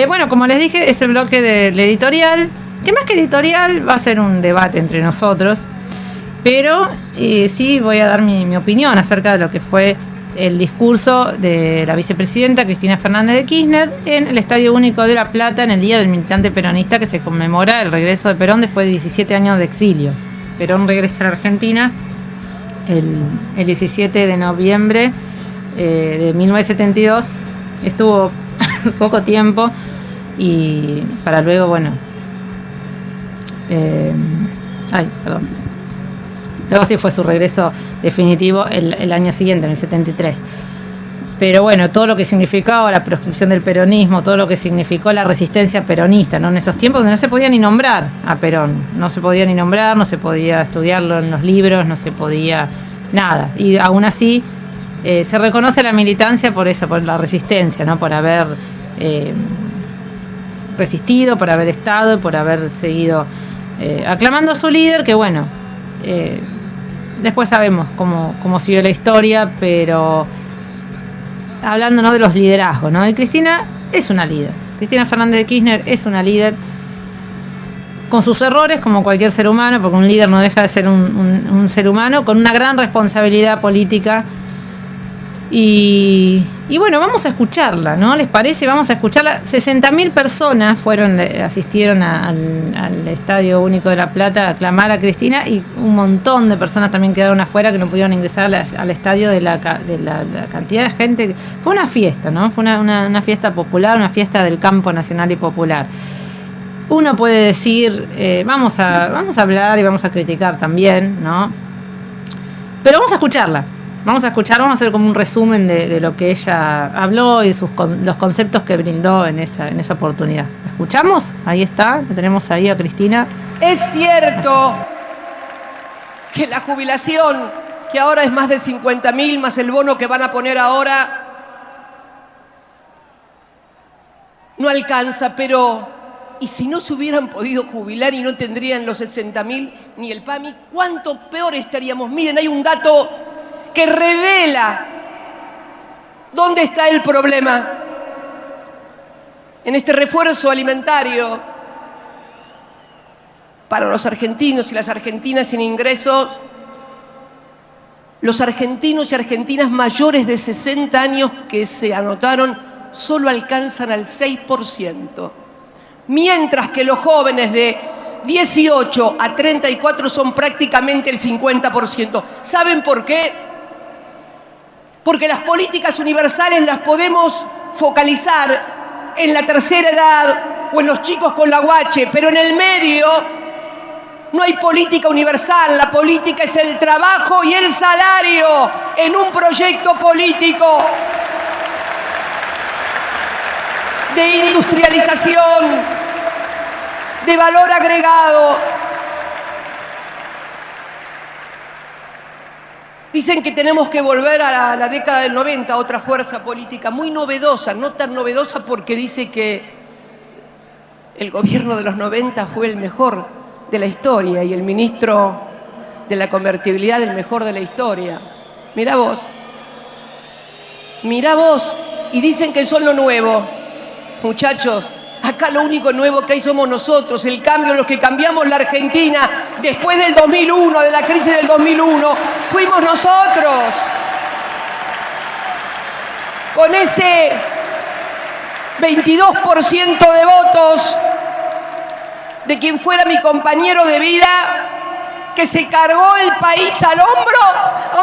Bueno, como les dije, es el bloque del editorial, que más que editorial va a ser un debate entre nosotros, pero sí voy a dar mi opinión acerca de lo que fue el discurso de la vicepresidenta Cristina Fernández de Kirchner en el Estadio Único de La Plata en el Día del Militante Peronista, que se conmemora el regreso de Perón después de 17 años de exilio. Perón regresa a la Argentina el 17 de noviembre de 1972. Estuvo poco tiempo y para luego, bueno, luego sí fue su regreso definitivo el año siguiente, en el 73. Pero bueno, todo lo que significaba la proscripción del peronismo, todo lo que significó la resistencia peronista, ¿no? En esos tiempos donde no se podía ni nombrar a Perón, no se podía ni nombrar, no se podía estudiarlo en los libros, no se podía nada. Y aún así se reconoce la militancia por eso, por la resistencia, ¿no? Por haber resistido, por haber estado y por haber seguido aclamando a su líder, que bueno, después sabemos cómo siguió la historia, pero hablando, ¿no?, de los liderazgos, ¿no? Y Cristina es una líder. Cristina Fernández de Kirchner es una líder con sus errores, como cualquier ser humano, porque un líder no deja de ser un ser humano, con una gran responsabilidad política. Y bueno, vamos a escucharla, ¿no? ¿Les parece? Vamos a escucharla. 60.000 personas asistieron al Estadio Único de La Plata a aclamar a Cristina, y un montón de personas también quedaron afuera que no pudieron ingresar al estadio de la cantidad de gente. Fue una fiesta, ¿no? Fue una fiesta popular, una fiesta del campo nacional y popular. Uno puede decir, vamos a hablar y vamos a criticar también, ¿no? Pero vamos a escucharla. Vamos a hacer como un resumen de lo que ella habló y los conceptos que brindó en esa oportunidad. ¿La escuchamos? Ahí está, la tenemos ahí a Cristina. Es cierto que la jubilación, que ahora es más de 50.000, más el bono que van a poner ahora, no alcanza, pero ¿y si no se hubieran podido jubilar y no tendrían los 60.000 ni el PAMI? ¿Cuánto peor estaríamos? Miren, hay un dato que revela dónde está el problema. En este refuerzo alimentario para los argentinos y las argentinas sin ingresos, los argentinos y argentinas mayores de 60 años que se anotaron solo alcanzan al 6%, mientras que los jóvenes de 18 a 34 son prácticamente el 50%. ¿Saben por qué? Porque las políticas universales las podemos focalizar en la tercera edad o en los chicos con la guache, pero en el medio no hay política universal. La política es el trabajo y el salario en un proyecto político de industrialización, de valor agregado. Dicen que tenemos que volver a la década del 90, otra fuerza política muy novedosa, no tan novedosa porque dice que el gobierno de los 90 fue el mejor de la historia y el ministro de la convertibilidad el mejor de la historia. Mirá vos, y dicen que son lo nuevo. Muchachos, acá lo único nuevo que hay somos nosotros, el cambio, los que cambiamos la Argentina después del 2001, de la crisis del 2001, fuimos nosotros. Con ese 22% de votos de quien fuera mi compañero de vida, que se cargó el país al hombro,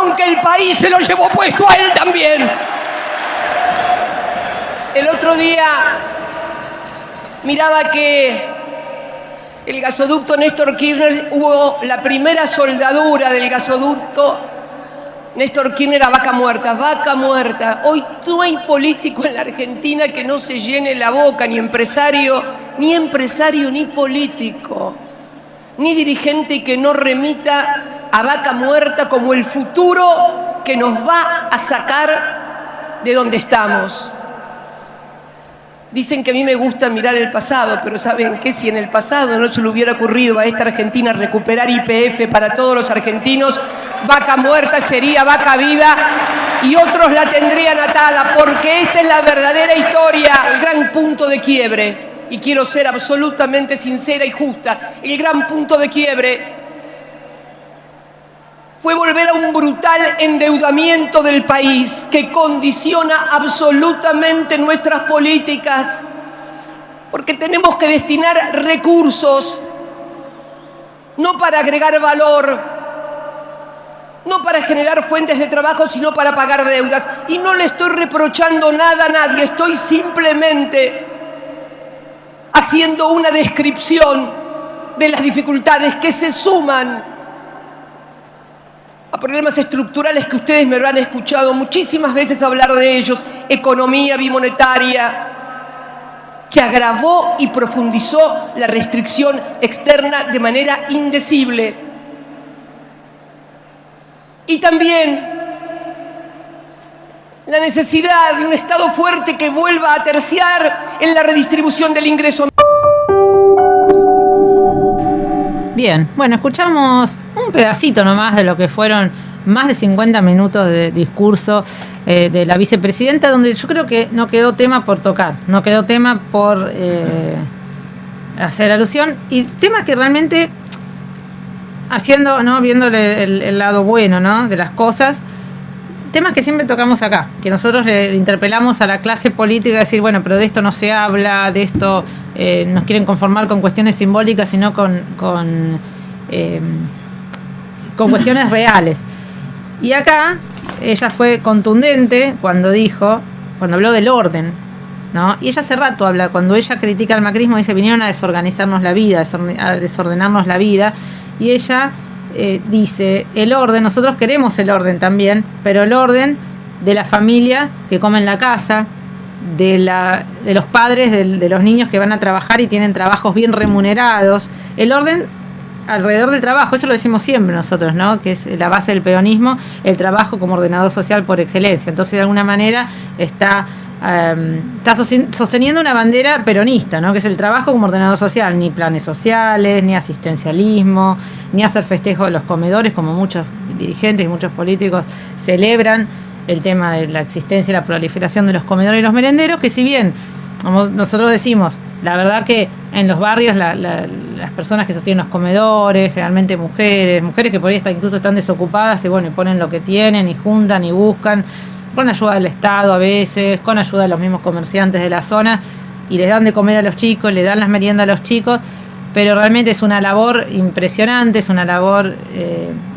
aunque el país se lo llevó puesto a él también. El otro día miraba que el gasoducto Néstor Kirchner, hubo la primera soldadura del gasoducto Néstor Kirchner a Vaca Muerta. Vaca Muerta. Hoy no hay político en la Argentina que no se llene la boca, ni empresario ni político, ni dirigente que no remita a Vaca Muerta como el futuro que nos va a sacar de donde estamos. Dicen que a mí me gusta mirar el pasado, pero ¿saben qué? Si en el pasado no se le hubiera ocurrido a esta Argentina recuperar YPF para todos los argentinos, Vaca Muerta sería vaca viva y otros la tendrían atada, porque esta es la verdadera historia, el gran punto de quiebre. Y quiero ser absolutamente sincera y justa. El gran punto de quiebre fue volver a un brutal endeudamiento del país que condiciona absolutamente nuestras políticas, porque tenemos que destinar recursos no para agregar valor, no para generar fuentes de trabajo, sino para pagar deudas. Y no le estoy reprochando nada a nadie, estoy simplemente haciendo una descripción de las dificultades que se suman a problemas estructurales que ustedes me habrán escuchado muchísimas veces hablar de ellos: economía bimonetaria, que agravó y profundizó la restricción externa de manera indecible. Y también la necesidad de un Estado fuerte que vuelva a terciar en la redistribución del ingreso. Bien, bueno, escuchamos un pedacito nomás de lo que fueron más de 50 minutos de discurso de la vicepresidenta, donde yo creo que no quedó tema por tocar, no quedó tema por hacer alusión, y temas que realmente, haciendo, ¿no?, viéndole el lado bueno, ¿no?, de las cosas, temas que siempre tocamos acá, que nosotros le interpelamos a la clase política, decir, bueno, pero de esto no se habla, de esto nos quieren conformar con cuestiones simbólicas, sino con cuestiones reales. Y acá ella fue contundente cuando habló del orden, ¿no? Y ella hace rato habla, cuando ella critica al macrismo, dice, vinieron a desorganizarnos la vida, a desordenarnos la vida, y ella dice, el orden, nosotros queremos el orden también, pero el orden de la familia que come en la casa, de los padres, de los niños que van a trabajar y tienen trabajos bien remunerados, el orden alrededor del trabajo, eso lo decimos siempre nosotros, ¿no?, que es la base del peronismo, el trabajo como ordenador social por excelencia. Entonces, de alguna manera, está sosteniendo una bandera peronista, ¿no?, que es el trabajo como ordenador social, ni planes sociales, ni asistencialismo, ni hacer festejo de los comedores, como muchos dirigentes y muchos políticos celebran el tema de la existencia y la proliferación de los comedores y los merenderos, que si bien, como nosotros decimos, la verdad que en los barrios las personas que sostienen los comedores, generalmente mujeres que por ahí incluso están desocupadas, y bueno, y ponen lo que tienen y juntan y buscan, con ayuda del Estado a veces, con ayuda de los mismos comerciantes de la zona, y les dan de comer a los chicos, les dan las meriendas a los chicos, pero realmente es una labor impresionante, es una labor,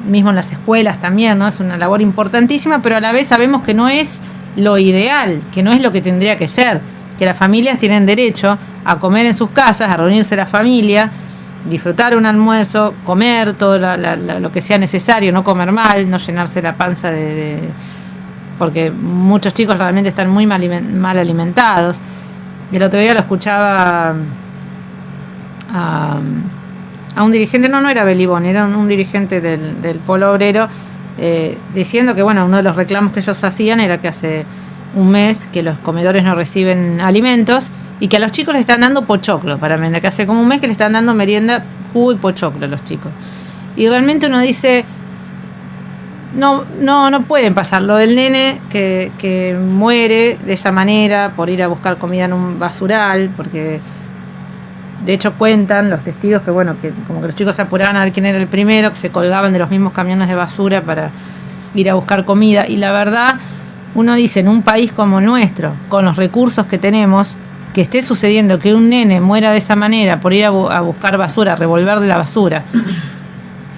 mismo en las escuelas también, ¿no?, es una labor importantísima, pero a la vez sabemos que no es lo ideal, que no es lo que tendría que ser, que las familias tienen derecho a comer en sus casas, a reunirse la familia, disfrutar un almuerzo, comer todo lo que sea necesario, no comer mal, no llenarse la panza porque muchos chicos realmente están muy mal alimentados. El otro día lo escuchaba a un dirigente, no era Belibón, era un dirigente del Polo Obrero, diciendo que, bueno, uno de los reclamos que ellos hacían era que hace un mes que los comedores no reciben alimentos y que a los chicos les están dando pochoclo para merendar, que hace como un mes que le están dando merienda, jugo y pochoclo a los chicos. Y realmente uno dice, no pueden pasar lo del nene que muere de esa manera por ir a buscar comida en un basural, porque de hecho cuentan los testigos que, bueno, que como que los chicos se apuraban a ver quién era el primero, que se colgaban de los mismos camiones de basura para ir a buscar comida. Y la verdad, uno dice, en un país como el nuestro, con los recursos que tenemos, que esté sucediendo que un nene muera de esa manera por ir a buscar basura, a revolver de la basura,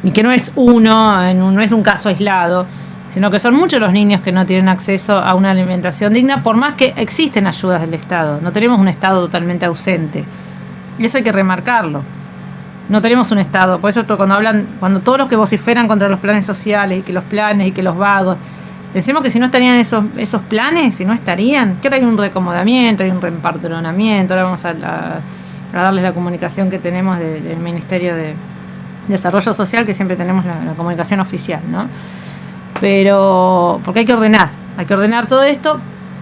y que no es no es un caso aislado, sino que son muchos los niños que no tienen acceso a una alimentación digna, por más que existen ayudas del Estado. No tenemos un Estado totalmente ausente. Y eso hay que remarcarlo. No tenemos un Estado. Por eso cuando todos los que vociferan contra los planes sociales, y que los planes, y que los vagos, pensemos que si no estarían esos planes, si no estarían, que ahora hay un reacomodamiento, hay un reempadronamiento. Ahora vamos a darles la comunicación que tenemos del Ministerio de Desarrollo Social, que siempre tenemos la comunicación oficial, ¿no? Pero, porque hay que ordenar todo esto,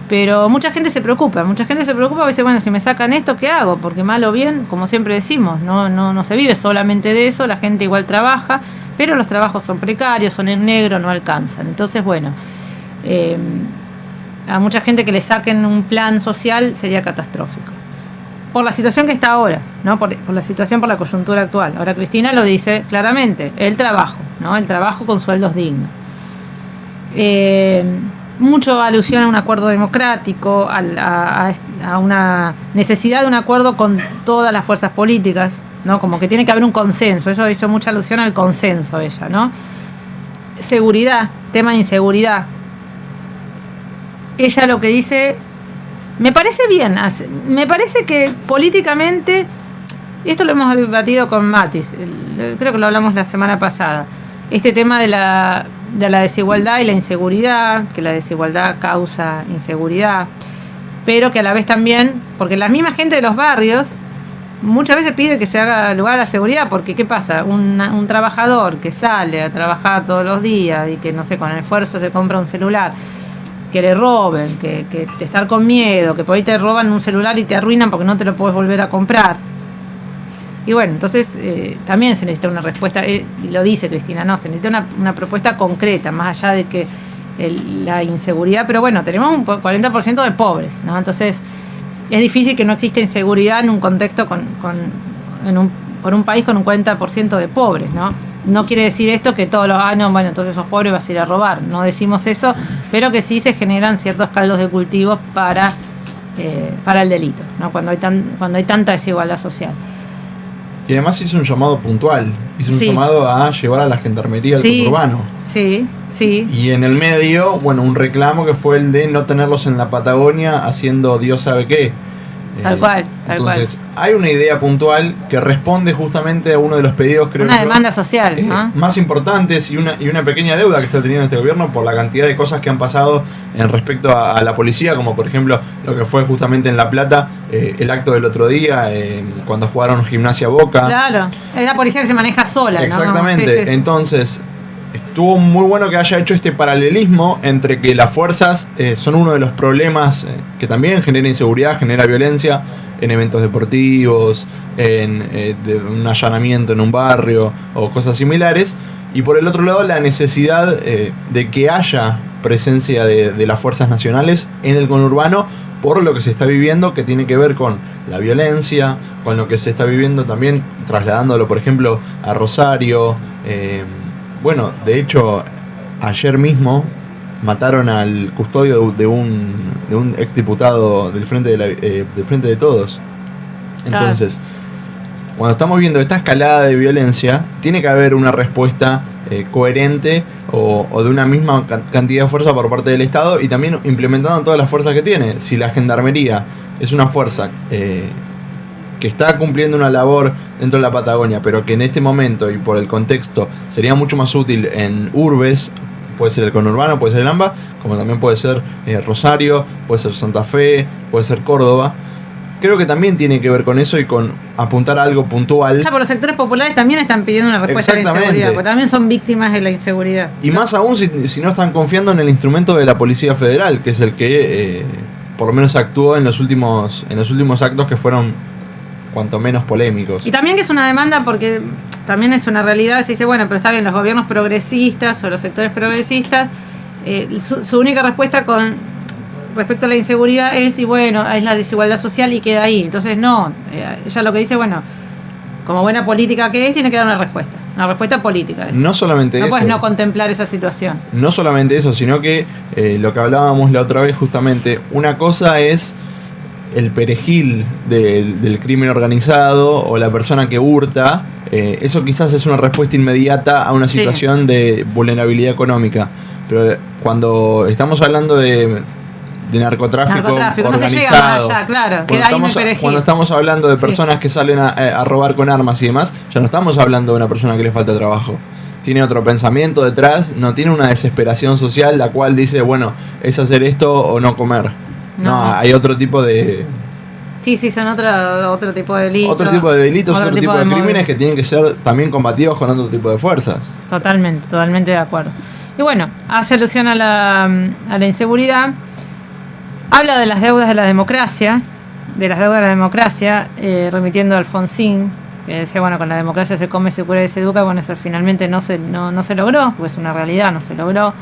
pero mucha gente se preocupa, a veces, bueno, si me sacan esto, ¿qué hago? Porque mal o bien, como siempre decimos, no se vive solamente de eso, la gente igual trabaja, pero los trabajos son precarios, son en negro, no alcanzan. Entonces, bueno, a mucha gente que le saquen un plan social sería catastrófico. Por la situación que está ahora, ¿no? Por la situación, por la coyuntura actual. Ahora Cristina lo dice claramente, el trabajo, ¿no? El trabajo con sueldos dignos. Mucho alusión a un acuerdo democrático, a una necesidad de un acuerdo con todas las fuerzas políticas, ¿no? Como que tiene que haber un consenso. Eso hizo mucha alusión al consenso ella, ¿no? Seguridad, tema de inseguridad. Ella lo que dice, me parece bien, me parece que políticamente, esto lo hemos debatido con Matis, creo que lo hablamos la semana pasada, este tema de la desigualdad y la inseguridad, que la desigualdad causa inseguridad, pero que a la vez también, porque la misma gente de los barrios muchas veces pide que se haga lugar a la seguridad, porque ¿qué pasa? Un trabajador que sale a trabajar todos los días y que, no sé, con el esfuerzo se compra un celular, que le roben, que estar con miedo, que por ahí te roban un celular y te arruinan porque no te lo puedes volver a comprar. Y bueno, entonces también se necesita una respuesta, y lo dice Cristina, no, se necesita una propuesta concreta, más allá de que la inseguridad, pero bueno, tenemos un 40% de pobres, ¿no? Entonces es difícil que no exista inseguridad en un contexto por un país con un 40% de pobres, ¿no? No quiere decir esto que todos los años, bueno, entonces sos pobre y vas a ir a robar. No decimos eso, pero que sí se generan ciertos caldos de cultivo para el delito, ¿no? Cuando hay tanta desigualdad social. Y además hizo un llamado puntual, un llamado a llevar a la gendarmería al conurbano. Sí. Y en el medio, bueno, un reclamo que fue el de no tenerlos en la Patagonia haciendo Dios sabe qué. Tal cual. Entonces, hay una idea puntual que responde justamente a uno de los pedidos, creo una demanda social, ¿no? Más importantes y una pequeña deuda que está teniendo este gobierno por la cantidad de cosas que han pasado en respecto a la policía, como por ejemplo lo que fue justamente en La Plata, el acto del otro día, cuando jugaron Gimnasia Boca. Claro, es la policía que se maneja sola, exactamente, ¿no? Sí. Entonces estuvo muy bueno que haya hecho este paralelismo entre que las fuerzas son uno de los problemas que también genera inseguridad, genera violencia en eventos deportivos, de un allanamiento en un barrio o cosas similares, y por el otro lado la necesidad de que haya presencia de las fuerzas nacionales en el conurbano por lo que se está viviendo, que tiene que ver con la violencia, con lo que se está viviendo también trasladándolo por ejemplo a Rosario. Bueno, de hecho, ayer mismo mataron al custodio de un exdiputado del Frente de Todos. Entonces, cuando estamos viendo esta escalada de violencia, tiene que haber una respuesta coherente o de una misma cantidad de fuerza por parte del Estado, y también implementando todas las fuerzas que tiene. Si la Gendarmería es una fuerza que está cumpliendo una labor dentro de la Patagonia, pero que en este momento y por el contexto sería mucho más útil en urbes, puede ser el conurbano, puede ser el AMBA, como también puede ser Rosario, puede ser Santa Fe, puede ser Córdoba. Creo que también tiene que ver con eso y con apuntar a algo puntual. Claro, pero los sectores populares también están pidiendo una respuesta a la inseguridad, porque también son víctimas de la inseguridad. Y más aún si no están confiando en el instrumento de la Policía Federal, que es el que por lo menos actuó en los últimos actos que fueron cuanto menos polémicos. Y también que es una demanda, porque también es una realidad, se dice, bueno, pero está bien, los gobiernos progresistas o los sectores progresistas, su única respuesta con respecto a la inseguridad es la desigualdad social y queda ahí. Entonces no, ella lo que dice, bueno, como buena política que es, tiene que dar una respuesta política. No solamente eso. No puedes no contemplar esa situación. No solamente eso, sino que lo que hablábamos la otra vez justamente, una cosa es el perejil del crimen organizado o la persona que hurta, eso quizás es una respuesta inmediata a una situación de vulnerabilidad económica. Pero cuando estamos hablando de narcotráfico organizado, no se llega más allá, claro, queda ahí en el perejil. Cuando estamos hablando de personas que salen a robar con armas y demás, ya no estamos hablando de una persona que le falta trabajo. Tiene otro pensamiento detrás, no tiene una desesperación social la cual dice, bueno, es hacer esto o no comer. No, hay otro tipo de... Sí, son otro tipo de delitos. Otro tipo de delitos, otro tipo de crímenes que tienen que ser también combatidos con otro tipo de fuerzas. Totalmente de acuerdo. Y bueno, hace alusión a la inseguridad. Habla de las deudas de la democracia, remitiendo a Alfonsín, que decía, bueno, con la democracia se come, se cura y se educa. Bueno, eso finalmente no se logró, pues es una realidad, no se logró.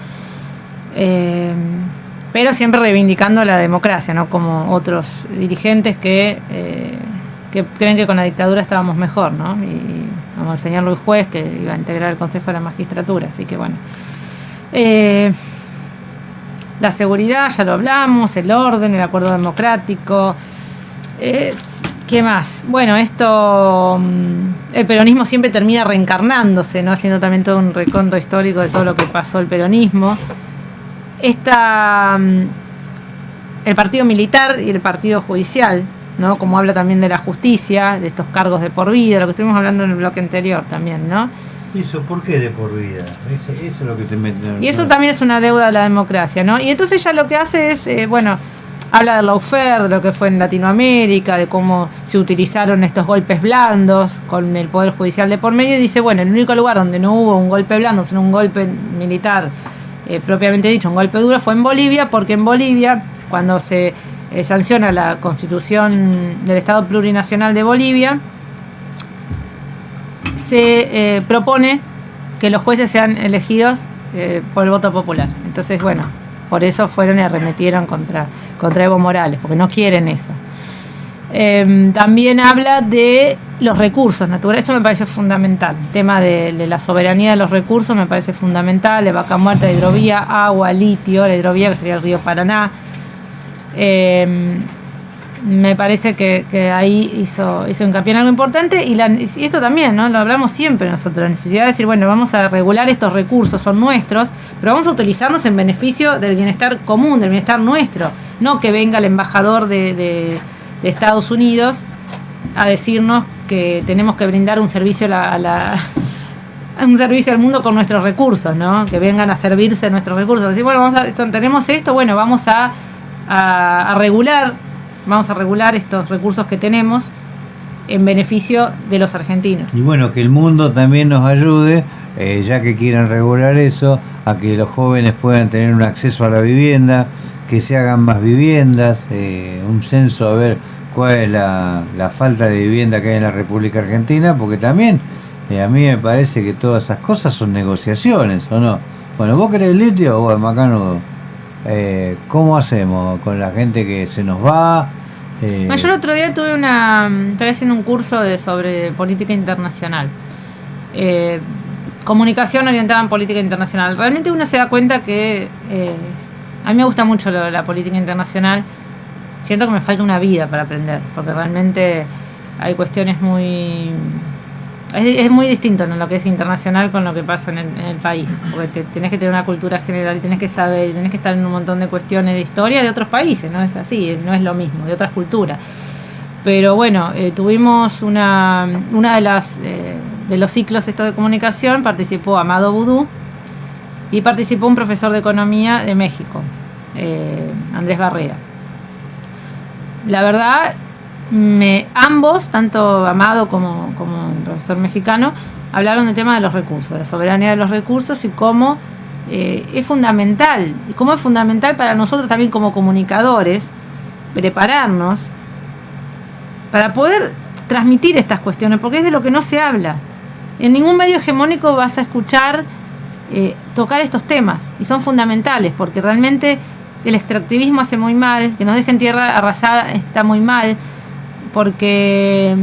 pero siempre reivindicando la democracia, ¿no? Como otros dirigentes que creen que con la dictadura estábamos mejor, ¿no? Y como el señor Luis Juez, que iba a integrar el Consejo de la Magistratura, así que bueno. La seguridad, ya lo hablamos, el orden, el acuerdo democrático. ¿Qué más? Bueno, el peronismo siempre termina reencarnándose, ¿no? Haciendo también todo un reconto histórico de todo lo que pasó el peronismo. El partido militar y el partido judicial, ¿no? Como habla también de la justicia, de estos cargos de por vida, lo que estuvimos hablando en el bloque anterior también, ¿no? ¿Y eso por qué de por vida? Eso es lo que te mete. Y eso también es una deuda de la democracia, ¿no? Y entonces ella lo que hace es, habla del lawfare, de lo que fue en Latinoamérica, de cómo se utilizaron estos golpes blandos con el Poder Judicial de por medio, y dice, bueno, el único lugar donde no hubo un golpe blando, sino un golpe militar, propiamente dicho, un golpe duro, fue en Bolivia, porque en Bolivia, cuando se sanciona la Constitución del Estado Plurinacional de Bolivia, se propone que los jueces sean elegidos por el voto popular. Entonces, bueno, por eso fueron y arremetieron contra Evo Morales, porque no quieren eso. También habla de los recursos naturales, eso me parece fundamental. El tema de la soberanía de los recursos me parece fundamental, de Vaca Muerta, de hidrovía, agua, litio, la hidrovía que sería el río Paraná. Me parece que ahí hizo hincapié en algo importante, y esto también, ¿no? Lo hablamos siempre nosotros, la necesidad de decir, bueno, vamos a regular estos recursos, son nuestros, pero vamos a utilizarlos en beneficio del bienestar común, del bienestar nuestro, no que venga el embajador de Estados Unidos a decirnos que tenemos que brindar un servicio un servicio al mundo con nuestros recursos, ¿no? Que vengan a servirse de nuestros recursos. Decir, bueno, tenemos esto, bueno, vamos a regular. Vamos a regular estos recursos que tenemos en beneficio de los argentinos. Y bueno, que el mundo también nos ayude, ya que quieran regular eso, a que los jóvenes puedan tener un acceso a la vivienda, que se hagan más viviendas, un censo a ver cuál es la falta de vivienda que hay en la República Argentina, porque también a mí me parece que todas esas cosas son negociaciones, ¿o no? Bueno, ¿vos querés litio? Bueno, Macanudo. ¿Cómo hacemos con la gente que se nos va? Yo el otro día estoy haciendo un curso sobre política internacional, comunicación orientada en política internacional. Realmente uno se da cuenta que a mí me gusta mucho la política internacional. Siento que me falta una vida para aprender, porque realmente hay cuestiones es muy distinto, ¿no? Lo que es internacional con lo que pasa en el país, porque tenés que tener una cultura general, tenés que saber, tenés que estar en un montón de cuestiones de historia de otros países, no es así, no es lo mismo, de otras culturas. Pero bueno, tuvimos una de los ciclos estos de comunicación, participó Amado Boudou y participó un profesor de economía de México, Andrés Barrera. La verdad, ambos, tanto Amado como el profesor mexicano, hablaron del tema de los recursos, la soberanía de los recursos, y cómo es fundamental, y cómo es fundamental para nosotros también como comunicadores prepararnos para poder transmitir estas cuestiones, porque es de lo que no se habla. En ningún medio hegemónico vas a escuchar tocar estos temas, y son fundamentales, porque realmente el extractivismo hace muy mal, que nos dejen tierra arrasada está muy mal, porque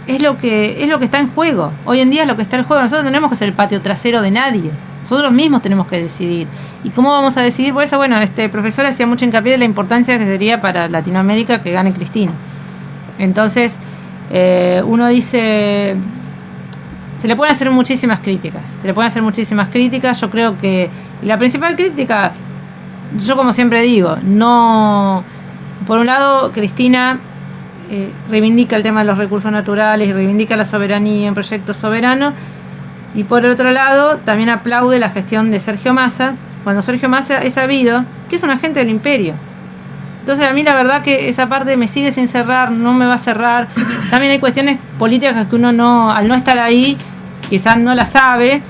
es lo que está en juego. Hoy en día es lo que está en juego. Nosotros no tenemos que ser el patio trasero de nadie. Nosotros mismos tenemos que decidir. ¿Y cómo vamos a decidir? Por eso, bueno, este profesor hacía mucho hincapié de la importancia que sería para Latinoamérica que gane Cristina. Entonces, uno dice, se le pueden hacer muchísimas críticas. Yo creo que la principal crítica, yo como siempre digo, no, por un lado, Cristina reivindica el tema de los recursos naturales y reivindica la soberanía en proyectos soberanos, y por el otro lado también aplaude la gestión de Sergio Massa, cuando Sergio Massa es sabido que es un agente del imperio. Entonces a mí la verdad que esa parte me sigue sin cerrar, no me va a cerrar. También hay cuestiones políticas que uno al no estar ahí quizás no la sabe,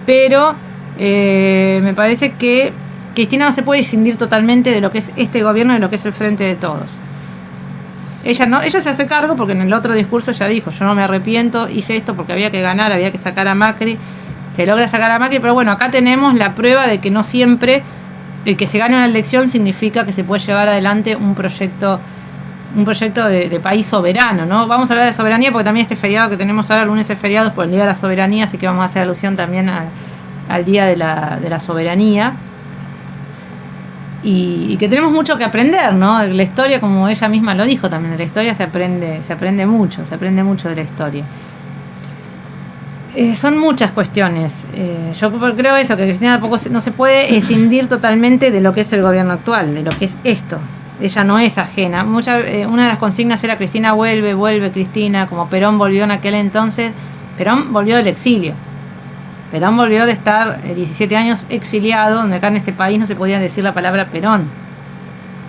pero me parece que Cristina no se puede escindir totalmente de lo que es este gobierno, de lo que es el Frente de Todos. Ella se hace cargo, porque en el otro discurso ya dijo, yo no me arrepiento, hice esto porque había que ganar, había que sacar a Macri, se logra sacar a Macri, pero bueno, acá tenemos la prueba de que no siempre el que se gane una elección significa que se puede llevar adelante un proyecto de país soberano, ¿no? Vamos a hablar de soberanía porque también este feriado que tenemos ahora, el lunes es feriado, es por el Día de la Soberanía, así que vamos a hacer alusión también al Día de la Soberanía. Y que tenemos mucho que aprender, ¿no? La historia, como ella misma lo dijo también, de la historia se aprende mucho de la historia. Son muchas cuestiones. Yo creo eso, que Cristina tampoco no se puede escindir totalmente de lo que es el gobierno actual, de lo que es esto. Ella no es ajena. Una de las consignas era Cristina vuelve Cristina, como Perón volvió en aquel entonces. Perón volvió del exilio. Perón volvió de estar 17 años exiliado, donde acá en este país no se podía decir la palabra Perón,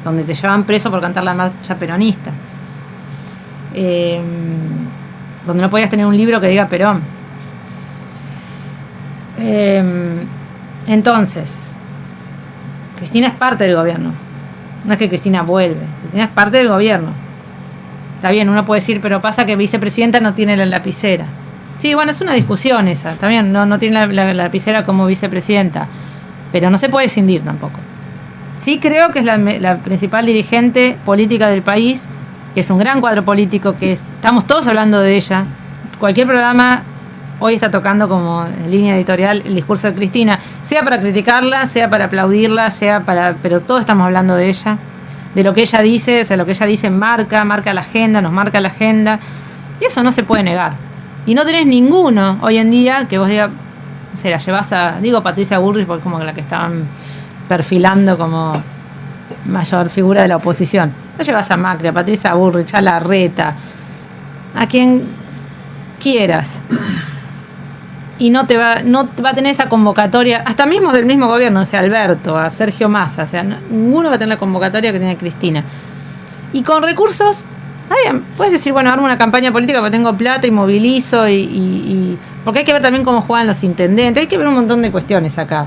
donde te llevaban preso por cantar la marcha peronista, donde no podías tener un libro que diga Perón. Entonces, Cristina es parte del gobierno. No es que Cristina vuelve, Cristina es parte del gobierno. Está bien, uno puede decir, pero pasa que vicepresidenta no tiene la lapicera. Sí, bueno, es una discusión esa, está bien, no tiene la lapicera como vicepresidenta, pero no se puede escindir tampoco. Sí creo que es la principal dirigente política del país, que es un gran cuadro político, estamos todos hablando de ella. Cualquier programa hoy está tocando como en línea editorial el discurso de Cristina, sea para criticarla, sea para aplaudirla, pero todos estamos hablando de ella, de lo que ella dice, o sea, lo que ella dice marca la agenda, nos marca la agenda, y eso no se puede negar. Y no tenés ninguno hoy en día que vos digas, se la llevas digo Patricia Bullrich porque como la que estaban perfilando como mayor figura de la oposición. La llevas a Macri, a Patricia Bullrich, a Larreta, a quien quieras. Y no va a tener esa convocatoria, hasta mismo del mismo gobierno, o sea, Alberto, a Sergio Massa, o sea, ninguno va a tener la convocatoria que tiene Cristina. Y con recursos, puedes decir, bueno, armo una campaña política porque tengo plata y movilizo, porque hay que ver también cómo juegan los intendentes, hay que ver un montón de cuestiones acá.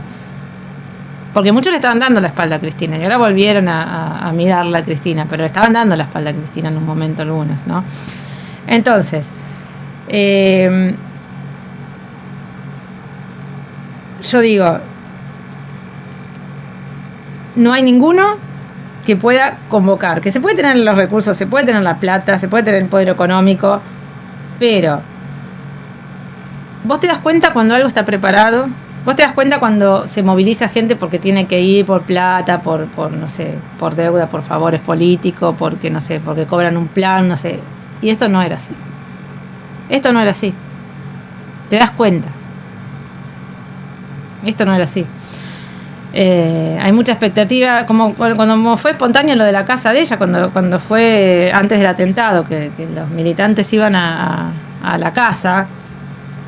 Porque muchos le estaban dando la espalda a Cristina, y ahora volvieron a mirarla a Cristina, pero le estaban dando la espalda a Cristina en un momento algunos, ¿no? Entonces, yo digo, no hay ninguno que pueda convocar, que se puede tener los recursos, se puede tener la plata, se puede tener el poder económico, pero vos te das cuenta cuando algo está preparado, vos te das cuenta cuando se moviliza gente porque tiene que ir por plata, por no sé, por deuda, por favores políticos, porque no sé, porque cobran un plan, no sé, y esto no era así. Esto no era así. Te das cuenta. Esto no era así. Hay mucha expectativa, como cuando fue espontáneo lo de la casa de ella, cuando fue antes del atentado, que los militantes iban a la casa.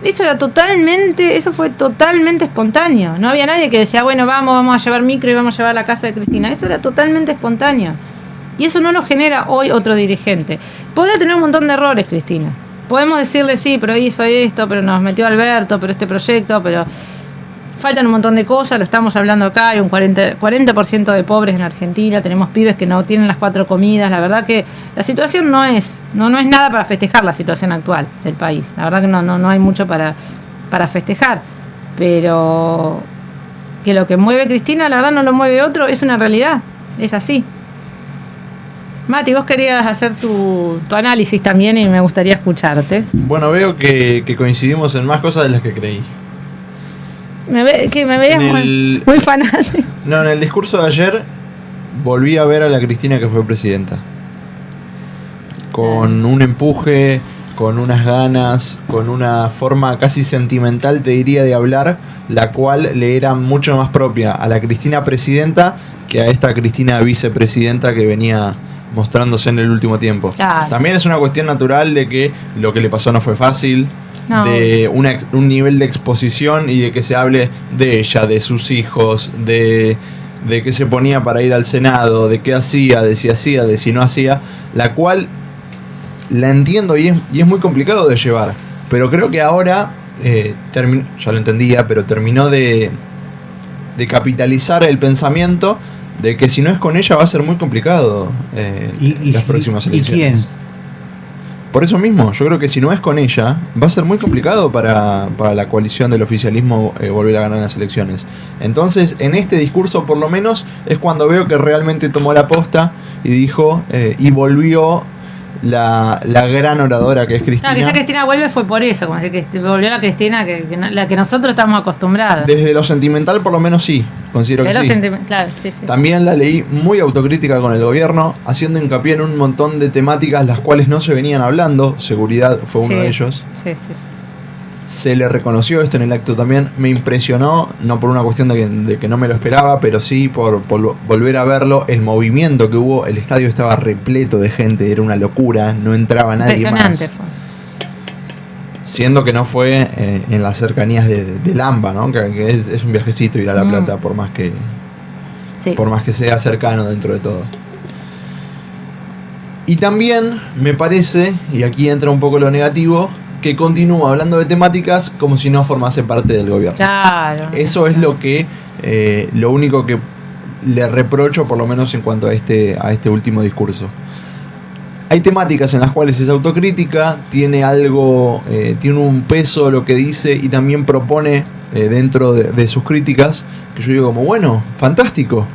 Eso fue totalmente espontáneo. No había nadie que decía, bueno, vamos a llevar micro y vamos a llevar a la casa de Cristina. Eso era totalmente espontáneo. Y eso no lo genera hoy otro dirigente. Podría tener un montón de errores, Cristina. Podemos decirle, sí, pero hizo esto, pero nos metió Alberto, pero este proyecto, pero faltan un montón de cosas, lo estamos hablando acá, hay un 40% de pobres en Argentina, tenemos pibes que no tienen las 4 comidas, la verdad que la situación no es nada para festejar la situación actual del país, la verdad que no hay mucho para festejar, pero que lo que mueve Cristina, la verdad no lo mueve otro, es una realidad, es así. Mati, vos querías hacer tu análisis también y me gustaría escucharte. Bueno, veo que coincidimos en más cosas de las que creí. Me veías muy fanático. No, en el discurso de ayer volví a ver a la Cristina que fue presidenta. Con un empuje, con unas ganas, con una forma casi sentimental, te diría, de hablar, la cual le era mucho más propia a la Cristina presidenta que a esta Cristina vicepresidenta que venía mostrándose en el último tiempo. Claro. También es una cuestión natural de que lo que le pasó no fue fácil. No. De un nivel de exposición y de que se hable de ella, de sus hijos, de qué se ponía para ir al Senado, de qué hacía, de si hacía, de si no hacía, la cual la entiendo y es muy complicado de llevar, pero creo que ahora ya lo entendía, pero terminó de capitalizar el pensamiento de que si no es con ella va a ser muy complicado las próximas elecciones. ¿Y quién? por eso mismo, yo creo que si no es con ella, va a ser muy complicado para la coalición del oficialismo volver a ganar las elecciones. Entonces, en este discurso, por lo menos, es cuando veo que realmente tomó la posta y dijo, y volvió la gran oradora que es Cristina. Quizá Cristina vuelve fue por eso, como decir, que volvió la Cristina la que nosotros estamos acostumbrados. Desde lo sentimental, por lo menos sí, considero que sí. Claro, sí. También la leí muy autocrítica con el gobierno, haciendo hincapié en un montón de temáticas las cuales no se venían hablando. Seguridad fue uno de ellos. Sí. Se le reconoció esto en el acto también. Me impresionó, no por una cuestión de que no me lo esperaba, pero sí por volver a verlo. El movimiento que hubo, el estadio estaba repleto de gente, era una locura, no entraba nadie más. Impresionante fue. Siendo que no fue en las cercanías de Lamba, ¿no? Que es un viajecito ir a La Plata, por más que sea cercano dentro de todo. Y también me parece, y aquí entra un poco lo negativo, que continúa hablando de temáticas como si no formase parte del gobierno. Claro. Eso es lo único que le reprocho, por lo menos en cuanto a este último discurso. Hay temáticas en las cuales es autocrítica, tiene un peso lo que dice y también propone dentro de sus críticas, que yo digo como, bueno, fantástico,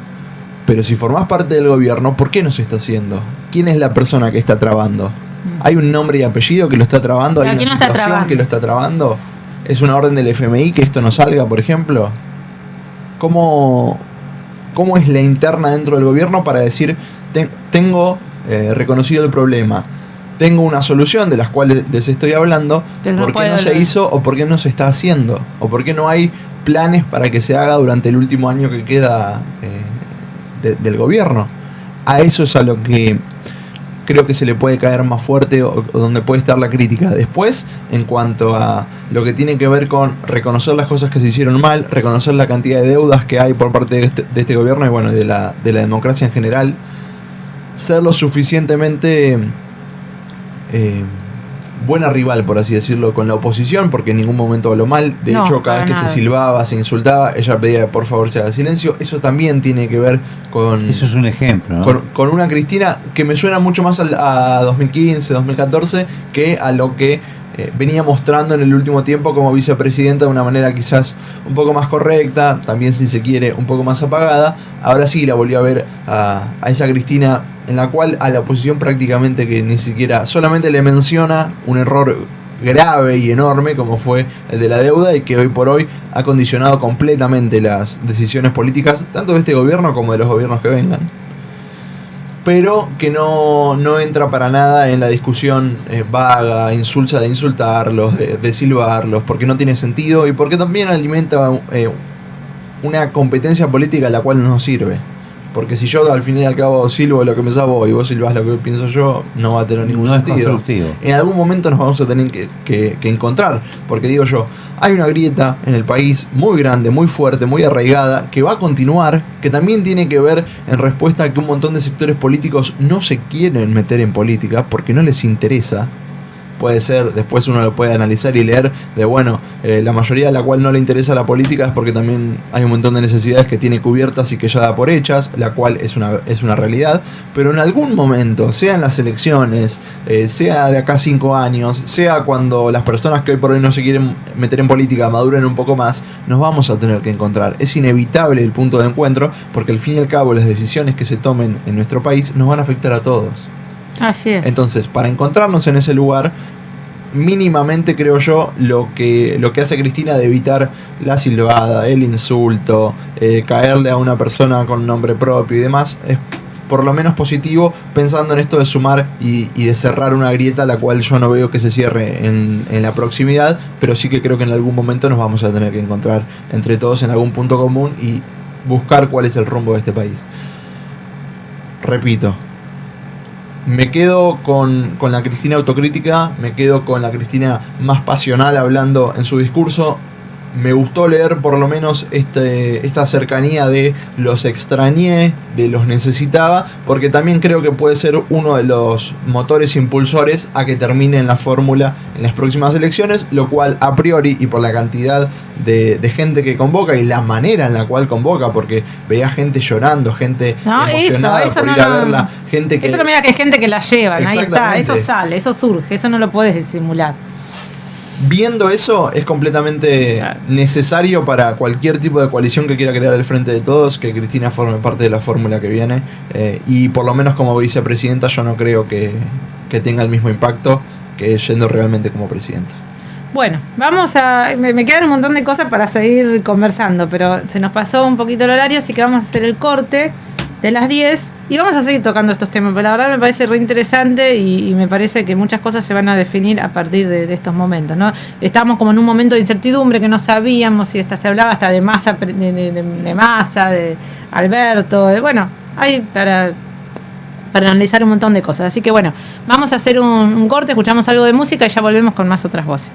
pero si formás parte del gobierno, ¿por qué no se está haciendo? ¿Quién es la persona que está trabando? ¿Hay un nombre y apellido que lo está trabando? ¿Hay una situación que lo está trabando? ¿Es una orden del FMI que esto no salga, por ejemplo? ¿Cómo es la interna dentro del gobierno para decir, tengo reconocido el problema, tengo una solución de las cuales les estoy hablando, ¿por qué no se hizo o por qué no se está haciendo? ¿O por qué no hay planes para que se haga durante el último año que queda del gobierno? A eso es a lo que creo que se le puede caer más fuerte o donde puede estar la crítica. Después, en cuanto a lo que tiene que ver con reconocer las cosas que se hicieron mal, reconocer la cantidad de deudas que hay por parte de este gobierno y bueno, de la democracia en general, ser lo suficientemente buena rival, por así decirlo, con la oposición, porque en ningún momento habló mal. De hecho, cada vez que se silbaba, se insultaba, ella pedía que por favor se haga silencio. Eso también tiene que ver con... Eso es un ejemplo, ¿no? Con una Cristina que me suena mucho más a 2015, 2014, que a lo que venía mostrando en el último tiempo como vicepresidenta de una manera quizás un poco más correcta, también si se quiere un poco más apagada. Ahora sí la volvió a ver a esa Cristina en la cual a la oposición prácticamente que ni siquiera, solamente le menciona un error grave y enorme como fue el de la deuda y que hoy por hoy ha condicionado completamente las decisiones políticas tanto de este gobierno como de los gobiernos que vengan, pero que no entra para nada en la discusión vaga, insulsa de insultarlos, de silbarlos, porque no tiene sentido y porque también alimenta una competencia política la cual no nos sirve. Porque si yo al fin y al cabo silbo lo que pensás vos y vos silbás lo que pienso yo, no va a tener ningún sentido. En algún momento nos vamos a tener que encontrar. Porque digo yo, hay una grieta en el país muy grande, muy fuerte, muy arraigada, que va a continuar, que también tiene que ver en respuesta a que un montón de sectores políticos no se quieren meter en política porque no les interesa. Puede ser, después uno lo puede analizar y leer de bueno, la mayoría de la cual no le interesa la política es porque también hay un montón de necesidades que tiene cubiertas y que ya da por hechas, la cual es una realidad, pero en algún momento, sea en las elecciones, sea de acá 5 años, sea cuando las personas que hoy por hoy no se quieren meter en política maduren un poco más, nos vamos a tener que encontrar. Es inevitable el punto de encuentro porque al fin y al cabo las decisiones que se tomen en nuestro país nos van a afectar a todos. Así es. Entonces, para encontrarnos en ese lugar, mínimamente creo yo lo que hace Cristina de evitar la silbada, el insulto, caerle a una persona con nombre propio y demás, es por lo menos positivo, pensando en esto de sumar y de cerrar una grieta, la cual yo no veo que se cierre en la proximidad, pero sí que creo que en algún momento nos vamos a tener que encontrar entre todos en algún punto común y buscar cuál es el rumbo de este país. Repito, me quedo con la Cristina autocrítica, me quedo con la Cristina más pasional hablando en su discurso. me gustó leer por lo menos esta cercanía de los extrañé, de los necesitaba, porque también creo que puede ser uno de los motores impulsores a que termine en la fórmula en las próximas elecciones, lo cual a priori y por la cantidad de gente que convoca y la manera en la cual convoca, porque veía gente llorando, gente emocionada por ir a verla, gente que... Eso no me diga que hay gente que la llevan, ahí está, eso Exactamente. sale, eso surge, eso no lo puedes disimular. Viendo eso, es completamente necesario para cualquier tipo de coalición que quiera crear el Frente de Todos que Cristina forme parte de la fórmula que viene. Y por lo menos como vicepresidenta yo no creo que tenga el mismo impacto que yendo realmente como presidenta. Bueno, vamos a... Me quedan un montón de cosas para seguir conversando, pero se nos pasó un poquito el horario, así que vamos a hacer el corte de las 10 y vamos a seguir tocando estos temas, pero la verdad me parece re interesante y me parece que muchas cosas se van a definir a partir de estos momentos, ¿no? Estamos como en un momento de incertidumbre que no sabíamos si se hablaba hasta de Massa, de Massa, de Alberto, bueno, hay para analizar un montón de cosas, así que bueno, vamos a hacer un corte, escuchamos algo de música y ya volvemos con más otras voces.